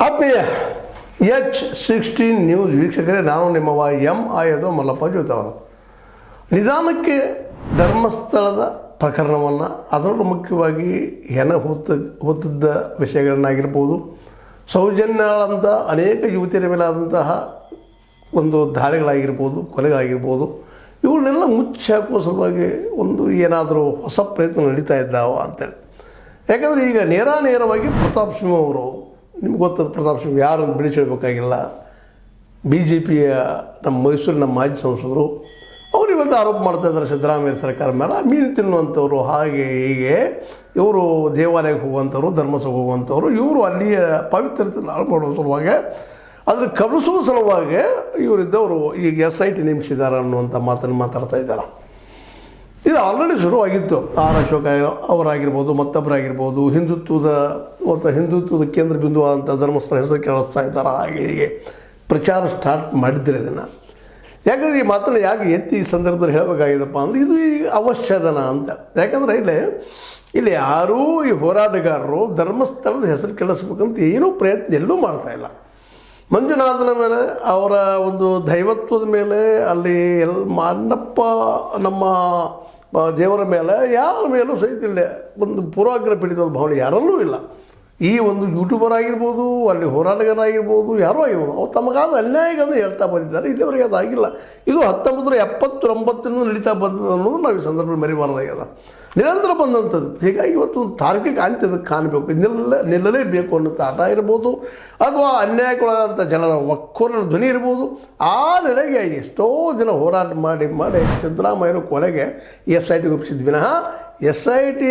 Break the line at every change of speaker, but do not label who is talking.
ಆತ್ಮೀಯ H16 news ವೀಕ್ಷಕರೇ, ನಾನು ನಿಮ್ಮವ MI ಮಲ್ಲಪ್ಪ ಜೋತವರು. ನಿಧಾನಕ್ಕೆ ಧರ್ಮಸ್ಥಳದ ಪ್ರಕರಣವನ್ನು, ಅದರಲ್ಲೂ ಮುಖ್ಯವಾಗಿ ಹೆಣ ಹೊತ್ತಿದ್ದ ವಿಷಯಗಳನ್ನಾಗಿರ್ಬೋದು, ಸೌಜನ್ಯಗಳಂಥ ಅನೇಕ ಯುವತಿಯರ ಮೇಲೆ ಆದಂತಹ ಒಂದು ದಾಳಿಗಳಾಗಿರ್ಬೋದು, ಕೊಲೆಗಳಾಗಿರ್ಬೋದು, ಇವುಗಳನ್ನೆಲ್ಲ ಮುಚ್ಚಿ ಹಾಕುವ ಸಲುವಾಗಿ ಒಂದು ಏನಾದರೂ ಹೊಸ ಪ್ರಯತ್ನ ನಡೀತಾ ಇದ್ದಾವ ಅಂತೇಳಿ. ಯಾಕಂದರೆ ಈಗ ನೇರವಾಗಿ ಪ್ರತಾಪ್ ಸಿಂಹ ಅವರು, ನಿಮ್ಗೆ ಗೊತ್ತದ ಪ್ರತಾಪ್ ಸಿಂಹ ಯಾರು ಅಂತ ಬಿಡಿಸಿಡಬೇಕಾಗಿಲ್ಲ, BJPಯ ನಮ್ಮ ಮೈಸೂರಿನ ಮಾಜಿ ಸಂಸದರು. ಅವರು ಇವತ್ತು ಆರೋಪ ಮಾಡ್ತಾಯಿದ್ದಾರೆ ಸಿದ್ದರಾಮಯ್ಯ ಸರ್ಕಾರ ಮೇಲೆ. ಮೀನು ತಿನ್ನುವಂಥವ್ರು, ಹಾಗೆ ಹೀಗೆ ಇವರು ದೇವಾಲಯಕ್ಕೆ ಹೋಗುವಂಥವ್ರು, ಧರ್ಮಸ್ಥಳಕ್ಕೆ ಹೋಗುವಂಥವ್ರು, ಇವರು ಅಲ್ಲಿಯ ಪವಿತ್ರತೆ ಹಾಳು ಮಾಡುವ ಸಲುವಾಗಿ, ಅದನ್ನು ಕಳಿಸುವ ಸಲುವಾಗಿ ಇವರಿದ್ದವರು ಈಗ SIT ನೇಮಿಸಿದ್ದಾರೆ ಅನ್ನುವಂಥ ಮಾತನ್ನು ಮಾತಾಡ್ತಾ ಇದ್ದಾರೆ. ಇದು ಆಲ್ರೆಡಿ ಶುರುವಾಗಿತ್ತು. R ಅಶೋಕ ಅವರಾಗಿರ್ಬೋದು, ಮತ್ತೊಬ್ಬರಾಗಿರ್ಬೋದು, ಹಿಂದುತ್ವದ ಕೇಂದ್ರ ಬಿಂದುವಾದಂಥ ಧರ್ಮಸ್ಥಳ ಹೆಸರು ಕೇಳಿಸ್ತಾ ಇದ್ದಾರೆ, ಹಾಗೆ ಹೀಗೆ ಪ್ರಚಾರ ಸ್ಟಾರ್ಟ್ ಮಾಡಿದ್ದಾರೆ. ಇದನ್ನು ಯಾಕಂದರೆ ಈ ಮಾತನ್ನು ಯಾಕೆ ಎತ್ತಿ ಈ ಸಂದರ್ಭದಲ್ಲಿ ಹೇಳಬೇಕಾಗಿದೆಪ್ಪ ಅಂದರೆ, ಇದು ಈಗ ಅವಶ್ಯದನ ಅಂತ. ಯಾಕಂದರೆ ಇಲ್ಲಿ ಯಾರೂ ಈ ಹೋರಾಟಗಾರರು ಧರ್ಮಸ್ಥಳದ ಹೆಸರು ಕೆಡಿಸ್ಬೇಕಂತ ಏನೂ ಪ್ರಯತ್ನ ಎಲ್ಲೂ ಮಾಡ್ತಾಯಿಲ್ಲ. ಮಂಜುನಾಥನ ಮೇಲೆ, ಅವರ ಒಂದು ದೈವತ್ವದ ಮೇಲೆ, ಅಲ್ಲಿ ಅಣ್ಣಪ್ಪ ನಮ್ಮ ದೇವರ ಮೇಲೆ, ಯಾರ ಮೇಲೂ ಸಹಿತ ಇಲ್ಲ ಒಂದು ಪೂರ್ವಾಗ್ರಹ ಪೀಡಿತವಾದ ಭಾವನೆ ಯಾರಲ್ಲೂ ಇಲ್ಲ. ಈ ಒಂದು ಯೂಟ್ಯೂಬರ್ ಆಗಿರ್ಬೋದು, ಅಲ್ಲಿ ಹೋರಾಟಗಾರರಾಗಿರ್ಬೋದು, ಯಾರೂ ಆಗಿರ್ಬೋದು, ಅವ್ರು ತಮಗಾದ ಅನ್ಯಾಯಗಳನ್ನು ಹೇಳ್ತಾ ಬಂದಿದ್ದಾರೆ. ಇಲ್ಲಿವರೆಗೆ ಅದಾಗಿಲ್ಲ. ಇದು 1970-90 ನಡೀತಾ ಬಂದದ್ದು ಅನ್ನೋದು ನಾವು ಈ ಸಂದರ್ಭದಲ್ಲಿ ಮರಿಬಾರ್ದಾಗ್ಯದ. ನಿರಂತರ ಬಂದಂಥದ್ದು. ಹೀಗಾಗಿ ಇವತ್ತು ಒಂದು ತಾರ್ಕಿಕ ಅಂತ್ಯದಕ್ಕೆ ಕಾಣಬೇಕು, ನಿಲ್ಲಲೇಬೇಕು ಅನ್ನೋ ಆಟ ಇರ್ಬೋದು, ಅಥವಾ ಅನ್ಯಾಯಕ್ಕೊಳಗಂಥ ಜನರ ಒಕ್ಕೋರರ ಧ್ವನಿ ಇರ್ಬೋದು. ಆ ನೆಲೆಗೆ ಎಷ್ಟೋ ದಿನ ಹೋರಾಟ ಮಾಡಿ ಸಿದ್ದರಾಮಯ್ಯರು ಕೊನೆಗೆ SIT ಒಪ್ಪಿಸಿದ ವಿನಃ SIT